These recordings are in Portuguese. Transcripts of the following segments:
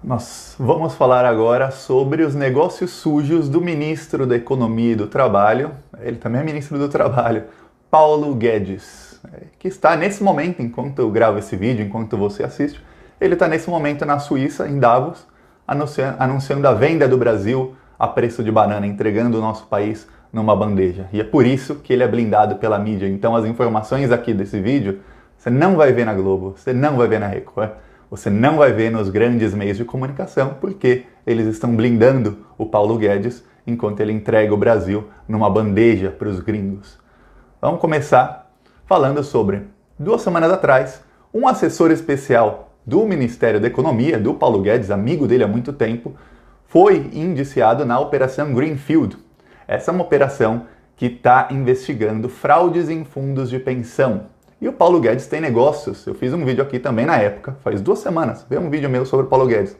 Nós vamos falar agora sobre os negócios sujos do ministro da Economia e do Trabalho, ele também é ministro do Trabalho, Paulo Guedes, que está nesse momento, enquanto eu gravo esse vídeo, enquanto você assiste, ele está nesse momento na Suíça, em Davos, anunciando a venda do Brasil a preço de banana, entregando o nosso país numa bandeja. E é por isso que ele é blindado pela mídia. Então as informações aqui desse vídeo, você não vai ver na Globo, você não vai ver na Record, você não vai ver nos grandes meios de comunicação, porque eles estão blindando o Paulo Guedes enquanto ele entrega o Brasil numa bandeja para os gringos. Vamos começar falando sobre, 2 semanas atrás, um assessor especial do Ministério da Economia, do Paulo Guedes, amigo dele há muito tempo, foi indiciado na Operação Greenfield. Essa é uma operação que está investigando fraudes em fundos de pensão. E o Paulo Guedes tem negócios, eu fiz um vídeo aqui também na época, faz 2 semanas, veio um vídeo meu sobre o Paulo Guedes,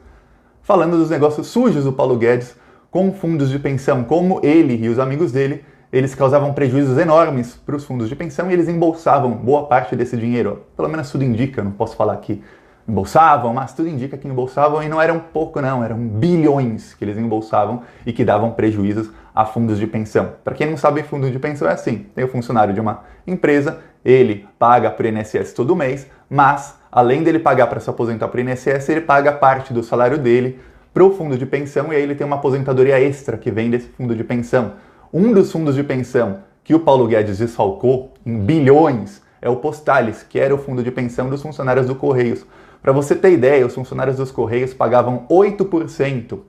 falando dos negócios sujos do Paulo Guedes com fundos de pensão, como ele e os amigos dele, eles causavam prejuízos enormes para os fundos de pensão e eles embolsavam boa parte desse dinheiro. Pelo menos tudo indica, não posso falar que embolsavam, mas tudo indica que embolsavam e não eram pouco não, eram bilhões que eles embolsavam e que davam prejuízos a fundos de pensão. Para quem não sabe, fundo de pensão é assim, tem o funcionário de uma empresa, ele paga para o INSS todo mês, mas além dele pagar para se aposentar para o INSS, ele paga parte do salário dele para o fundo de pensão e aí ele tem uma aposentadoria extra que vem desse fundo de pensão. Um dos fundos de pensão que o Paulo Guedes desfalcou em bilhões é o Postales, que era o fundo de pensão dos funcionários do Correios. Para você ter ideia, os funcionários dos Correios pagavam 8%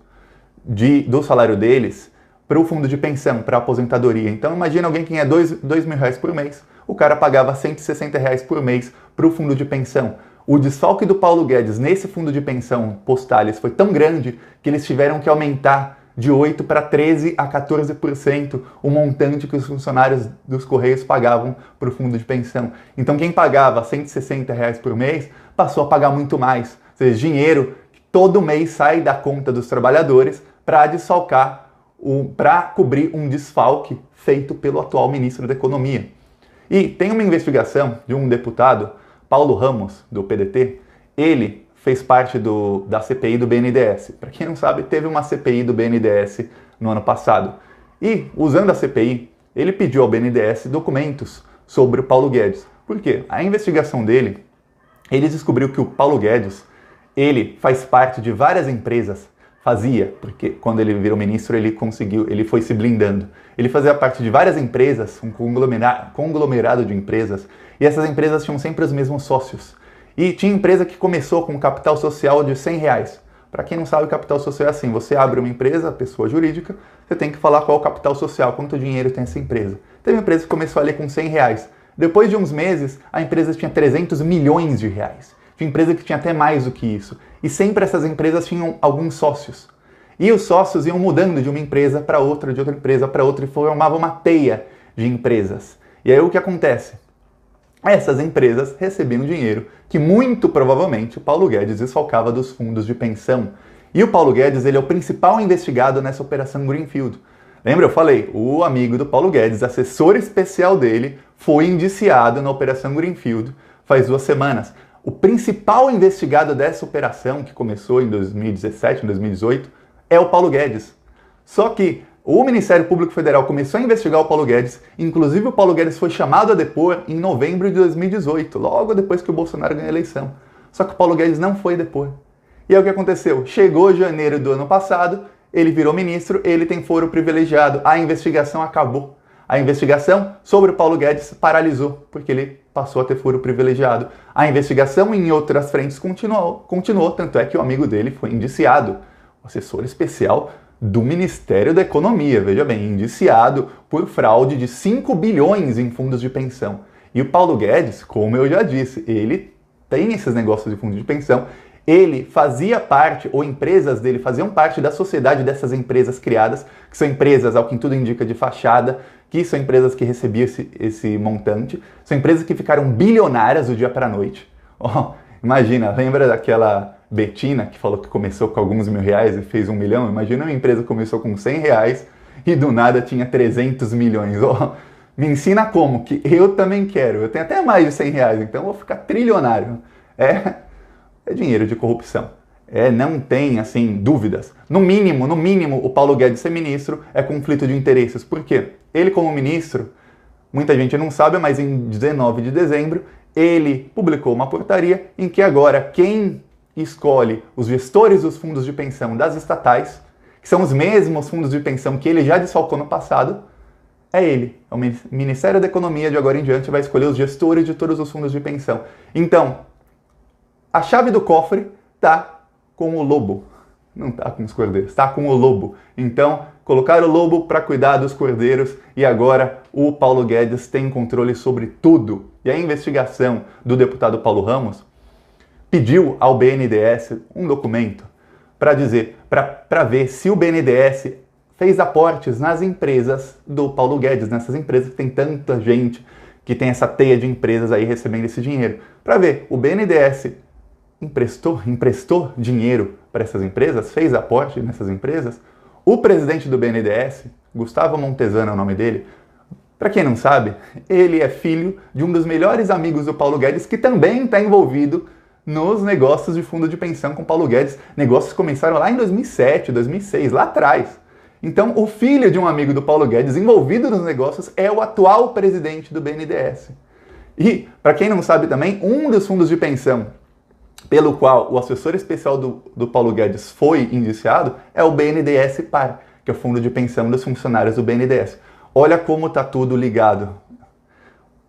do salário deles para o fundo de pensão, para a aposentadoria. Então imagina alguém que ganha R$2.000 por mês, o cara pagava R$160 por mês para o fundo de pensão. O desfalque do Paulo Guedes nesse fundo de pensão Postales foi tão grande que eles tiveram que aumentar de 8% para 13% a 14% o montante que os funcionários dos Correios pagavam para o fundo de pensão. Então quem pagava R$160 por mês passou a pagar muito mais. Ou seja, dinheiro que todo mês sai da conta dos trabalhadores para desfalcar, para cobrir um desfalque feito pelo atual ministro da Economia. E tem uma investigação de um deputado, Paulo Ramos, do PDT, ele fez parte da CPI do BNDES. Para quem não sabe, teve uma CPI do BNDES no ano passado. E, usando a CPI, ele pediu ao BNDES documentos sobre o Paulo Guedes. Por quê? A investigação dele, ele descobriu que o Paulo Guedes, ele faz parte de várias empresas, porque quando ele virou ministro, ele foi se blindando. Ele fazia parte de várias empresas, um conglomerado de empresas, e essas empresas tinham sempre os mesmos sócios. E tinha empresa que começou com um capital social de R$100. Para quem não sabe, o capital social é assim, você abre uma empresa, pessoa jurídica, você tem que falar qual é o capital social, quanto dinheiro tem essa empresa. Teve uma empresa que começou ali com R$100. Depois de uns meses, a empresa tinha 300 milhões de reais. Tinha empresa que tinha até mais do que isso. E sempre essas empresas tinham alguns sócios. E os sócios iam mudando de uma empresa para outra, de outra empresa para outra, e formavam uma teia de empresas. E aí o que acontece? Essas empresas recebiam dinheiro que muito provavelmente o Paulo Guedes desfalcava dos fundos de pensão. E o Paulo Guedes, ele é o principal investigado nessa Operação Greenfield. Lembra? Eu falei, o amigo do Paulo Guedes, assessor especial dele, foi indiciado na Operação Greenfield faz 2 semanas. O principal investigado dessa operação, que começou em 2017, em 2018, é o Paulo Guedes. Só que o Ministério Público Federal começou a investigar o Paulo Guedes, inclusive o Paulo Guedes foi chamado a depor em novembro de 2018, logo depois que o Bolsonaro ganhou a eleição. Só que o Paulo Guedes não foi depor. E aí o que aconteceu? Chegou janeiro do ano passado, ele virou ministro, ele tem foro privilegiado, a investigação acabou. A investigação sobre o Paulo Guedes paralisou, porque ele passou a ter foro privilegiado. A investigação em outras frentes continuou, tanto é que o amigo dele foi indiciado, o assessor especial do Ministério da Economia, veja bem, indiciado por fraude de 5 bilhões em fundos de pensão. E o Paulo Guedes, como eu já disse, ele tem esses negócios de fundos de pensão, ele fazia parte, ou empresas dele faziam parte da sociedade dessas empresas criadas, que são empresas, ao que tudo indica, de fachada, que são empresas que recebiam esse montante, são empresas que ficaram bilionárias do dia para a noite. Oh, imagina, lembra daquela Betina que falou que começou com alguns R$1.000 e fez 1 milhão? Imagina uma empresa que começou com R$100 e do nada tinha 300 milhões. Oh, me ensina como, que eu também quero. Eu tenho até mais de R$100, então eu vou ficar trilionário. É dinheiro de corrupção. Não tem, assim, dúvidas. No mínimo, o Paulo Guedes ser ministro é conflito de interesses. Por quê? Ele, como ministro, muita gente não sabe, mas em 19 de dezembro, ele publicou uma portaria em que agora quem escolhe os gestores dos fundos de pensão das estatais, que são os mesmos fundos de pensão que ele já desfalcou no passado, é ele. O Ministério da Economia, de agora em diante, vai escolher os gestores de todos os fundos de pensão. Então, a chave do cofre está com o lobo. Não está com os cordeiros, está com o lobo. Então, colocaram o lobo para cuidar dos cordeiros e agora o Paulo Guedes tem controle sobre tudo. E a investigação do deputado Paulo Ramos pediu ao BNDES um documento para dizer, para ver se o BNDES fez aportes nas empresas do Paulo Guedes, nessas empresas que tem tanta gente, que tem essa teia de empresas aí recebendo esse dinheiro. Para ver, o BNDES emprestou dinheiro para essas empresas, fez aporte nessas empresas. O presidente do BNDES, Gustavo Montesano é o nome dele, para quem não sabe, ele é filho de um dos melhores amigos do Paulo Guedes, que também está envolvido nos negócios de fundo de pensão com Paulo Guedes. Negócios que começaram lá em 2007, 2006, lá atrás. Então, o filho de um amigo do Paulo Guedes envolvido nos negócios é o atual presidente do BNDES. E, para quem não sabe também, um dos fundos de pensão pelo qual o assessor especial do Paulo Guedes foi indiciado é o BNDES Par, que é o fundo de pensão dos funcionários do BNDES. Olha como está tudo ligado.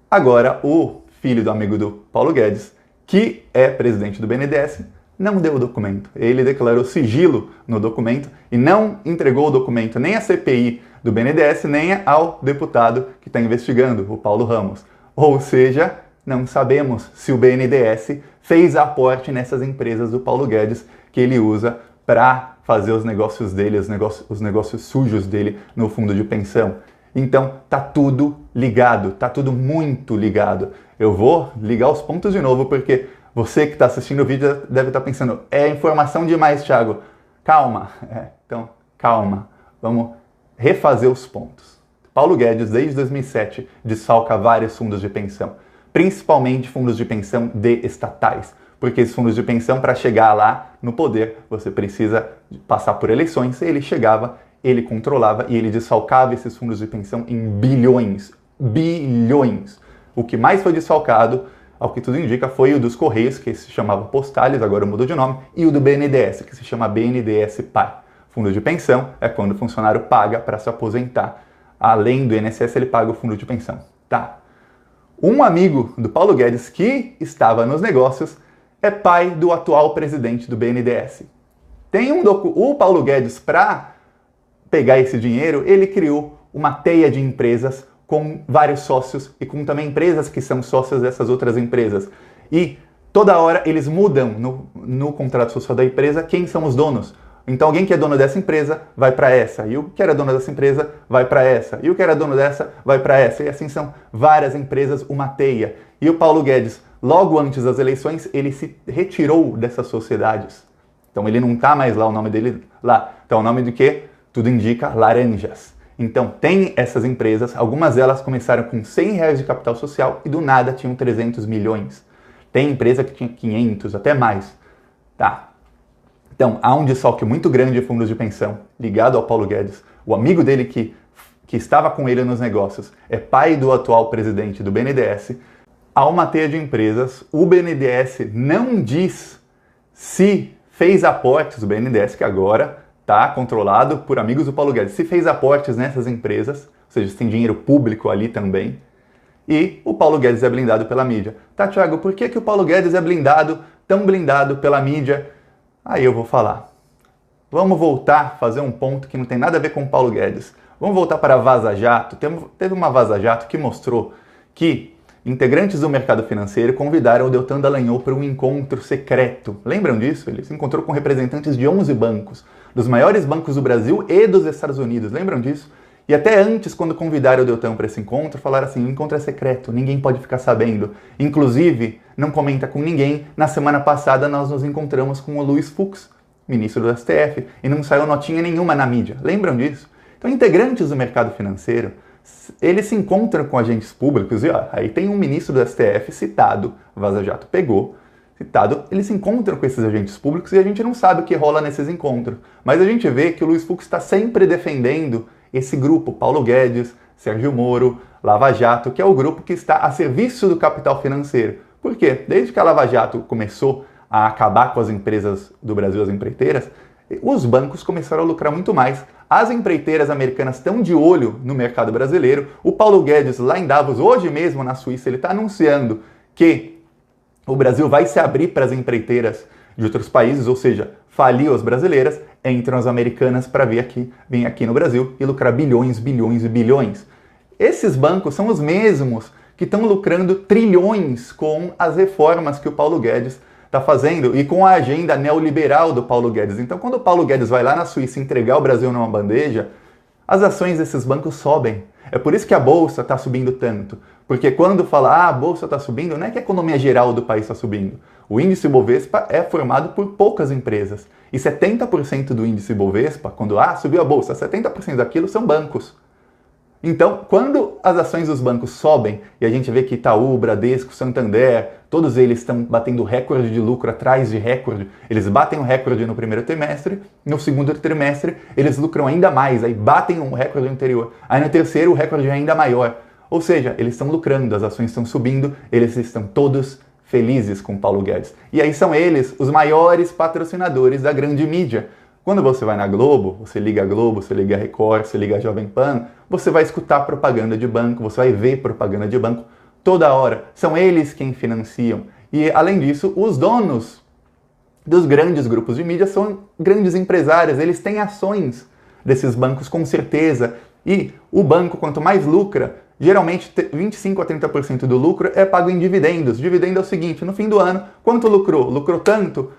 Agora, o filho do amigo do Paulo Guedes, que é presidente do BNDES, não deu o documento. Ele declarou sigilo no documento e não entregou o documento nem à CPI do BNDES, nem ao deputado que está investigando, o Paulo Ramos. Ou seja, não sabemos se o BNDES fez aporte nessas empresas do Paulo Guedes que ele usa para fazer os negócios dele, os negócios sujos dele no fundo de pensão. Então, tá tudo ligado, tá tudo muito ligado. Eu vou ligar os pontos de novo, porque você que está assistindo o vídeo deve estar pensando, é informação demais, Thiago. Calma, então calma, vamos refazer os pontos. Paulo Guedes, desde 2007, desfalca vários fundos de pensão, principalmente fundos de pensão de estatais, porque esses fundos de pensão, para chegar lá no poder, você precisa passar por eleições. Ele chegava, ele controlava e ele desfalcava esses fundos de pensão em bilhões. Bilhões! O que mais foi desfalcado, ao que tudo indica, foi o dos Correios, que se chamava Postales, agora mudou de nome, e o do BNDES, que se chama BNDES Par. Fundo de pensão é quando o funcionário paga para se aposentar. Além do INSS, ele paga o fundo de pensão. Tá. Um amigo do Paulo Guedes, que estava nos negócios, é pai do atual presidente do BNDES. O Paulo Guedes, para pegar esse dinheiro, ele criou uma teia de empresas com vários sócios e com também empresas que são sócios dessas outras empresas. E toda hora eles mudam no contrato social da empresa quem são os donos. Então alguém que é dono dessa empresa vai para essa, e o que era dono dessa empresa vai para essa, e o que era dono dessa vai para essa. E assim são várias empresas, uma teia. E o Paulo Guedes, logo antes das eleições, ele se retirou dessas sociedades. Então ele não está mais lá, o nome dele lá. Então o nome do quê? Tudo indica laranjas. Então tem essas empresas, algumas delas começaram com R$100 de capital social e do nada tinham 300 milhões. Tem empresa que tinha 500, até mais. Tá. Então, há um desfalque muito grande de fundos de pensão ligado ao Paulo Guedes. O amigo dele que estava com ele nos negócios é pai do atual presidente do BNDES. Há uma teia de empresas. O BNDES não diz se fez aportes, o BNDES que agora está controlado por amigos do Paulo Guedes, se fez aportes nessas empresas, ou seja, se tem dinheiro público ali também. E o Paulo Guedes é blindado pela mídia. Tá, Thiago, por que o Paulo Guedes é blindado, tão blindado pela mídia? Aí eu vou falar. Vamos voltar a fazer um ponto que não tem nada a ver com o Paulo Guedes. Vamos voltar para a Vaza Jato. Teve uma Vaza Jato que mostrou que integrantes do mercado financeiro convidaram o Deltan Dallagnol para um encontro secreto. Lembram disso? Ele se encontrou com representantes de 11 bancos, dos maiores bancos do Brasil e dos Estados Unidos. Lembram disso? E até antes, quando convidaram o Deltan para esse encontro, falaram assim, o encontro é secreto, ninguém pode ficar sabendo. Inclusive, não comenta com ninguém. Na semana passada, nós nos encontramos com o Luiz Fux, ministro do STF, e não saiu notinha nenhuma na mídia. Lembram disso? Então, integrantes do mercado financeiro, eles se encontram com agentes públicos, e ó, aí tem um ministro do STF citado, Vaza Jato pegou, eles se encontram com esses agentes públicos e a gente não sabe o que rola nesses encontros. Mas a gente vê que o Luiz Fux está sempre defendendo esse grupo, Paulo Guedes, Sérgio Moro, Lava Jato, que é o grupo que está a serviço do capital financeiro. Por quê? Desde que a Lava Jato começou a acabar com as empresas do Brasil, as empreiteiras, os bancos começaram a lucrar muito mais. As empreiteiras americanas estão de olho no mercado brasileiro. O Paulo Guedes, lá em Davos, hoje mesmo na Suíça, ele está anunciando que o Brasil vai se abrir para as empreiteiras de outros países, ou seja, faliu as brasileiras, entram as americanas para vir aqui no Brasil e lucrar bilhões, bilhões e bilhões. Esses bancos são os mesmos que estão lucrando trilhões com as reformas que o Paulo Guedes está fazendo e com a agenda neoliberal do Paulo Guedes. Então, quando o Paulo Guedes vai lá na Suíça entregar o Brasil numa bandeja, as ações desses bancos sobem. É por isso que a Bolsa está subindo tanto. Porque quando fala, a Bolsa está subindo, não é que a economia geral do país está subindo. O índice Bovespa é formado por poucas empresas. E 70% do índice Bovespa, quando subiu a Bolsa, 70% daquilo são bancos. Então, quando as ações dos bancos sobem, e a gente vê que Itaú, Bradesco, Santander, todos eles estão batendo recorde de lucro atrás de recorde, eles batem o recorde no primeiro trimestre, no segundo trimestre eles lucram ainda mais, aí batem um recorde anterior, aí no terceiro o recorde é ainda maior. Ou seja, eles estão lucrando, as ações estão subindo, eles estão todos felizes com Paulo Guedes. E aí são eles os maiores patrocinadores da grande mídia. Quando você vai na Globo, você liga a Globo, você liga a Record, você liga a Jovem Pan, você vai escutar propaganda de banco, você vai ver propaganda de banco toda hora. São eles quem financiam. E, além disso, os donos dos grandes grupos de mídia são grandes empresários, eles têm ações desses bancos com certeza. E o banco, quanto mais lucra, geralmente 25% a 30% do lucro é pago em dividendos. Dividendo é o seguinte, no fim do ano, quanto lucrou? Lucrou tanto?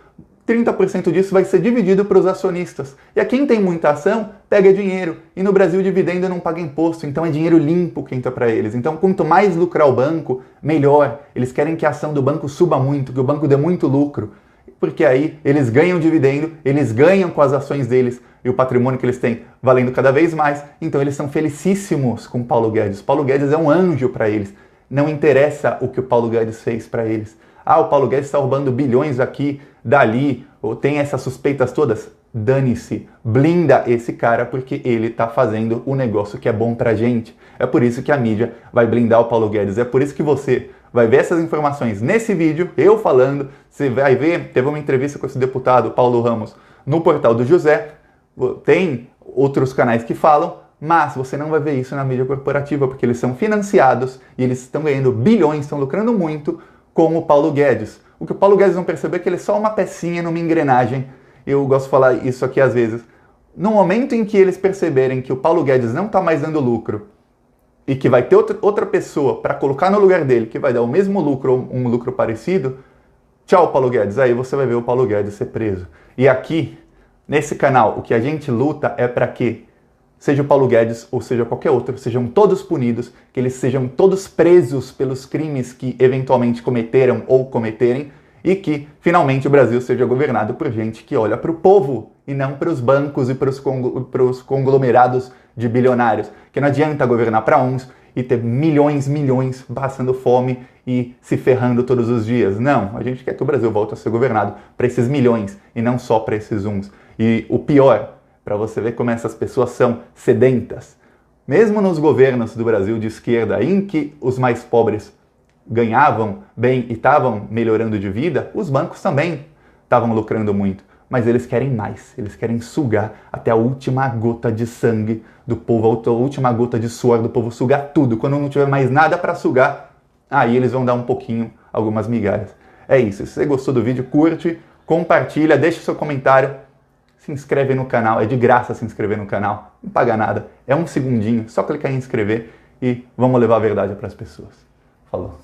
30% disso vai ser dividido para os acionistas. E a quem tem muita ação, pega dinheiro. E no Brasil, o dividendo não paga imposto, então é dinheiro limpo que entra para eles. Então, quanto mais lucrar o banco, melhor. Eles querem que a ação do banco suba muito, que o banco dê muito lucro. Porque aí eles ganham dividendo, eles ganham com as ações deles e o patrimônio que eles têm valendo cada vez mais. Então, eles são felicíssimos com Paulo Guedes. Paulo Guedes é um anjo para eles. Não interessa o que o Paulo Guedes fez para eles. O Paulo Guedes está roubando bilhões aqui, dali, ou tem essas suspeitas todas. Dane-se, blinda esse cara porque ele está fazendo o negócio que é bom pra gente. É por isso que a mídia vai blindar o Paulo Guedes. É por isso que você vai ver essas informações nesse vídeo, eu falando. Você vai ver, teve uma entrevista com esse deputado, Paulo Ramos, no portal do José. Tem outros canais que falam, mas você não vai ver isso na mídia corporativa porque eles são financiados e eles estão ganhando bilhões, estão lucrando muito com o Paulo Guedes. O que o Paulo Guedes não percebeu é que ele é só uma pecinha numa engrenagem. Eu gosto de falar isso aqui às vezes. No momento em que eles perceberem que o Paulo Guedes não está mais dando lucro e que vai ter outra pessoa para colocar no lugar dele que vai dar o mesmo lucro ou um lucro parecido, tchau, Paulo Guedes. Aí você vai ver o Paulo Guedes ser preso. E aqui, nesse canal, o que a gente luta é para que seja o Paulo Guedes ou seja qualquer outro, sejam todos punidos, que eles sejam todos presos pelos crimes que eventualmente cometeram ou cometerem e que finalmente o Brasil seja governado por gente que olha para o povo e não para os bancos e para os conglomerados de bilionários. Que não adianta governar para uns e ter milhões passando fome e se ferrando todos os dias. Não, a gente quer que o Brasil volte a ser governado para esses milhões e não só para esses uns. E o pior, para você ver como essas pessoas são sedentas. Mesmo nos governos do Brasil de esquerda, em que os mais pobres ganhavam bem e estavam melhorando de vida, os bancos também estavam lucrando muito. Mas eles querem mais, eles querem sugar até a última gota de sangue do povo, a última gota de suor do povo, sugar tudo. Quando não tiver mais nada para sugar, aí eles vão dar um pouquinho, algumas migalhas. É isso, se você gostou do vídeo, curte, compartilha, deixa seu comentário. Se inscreve no canal, é de graça se inscrever no canal, não paga nada, é um segundinho, só clicar em inscrever e vamos levar a verdade para as pessoas. Falou!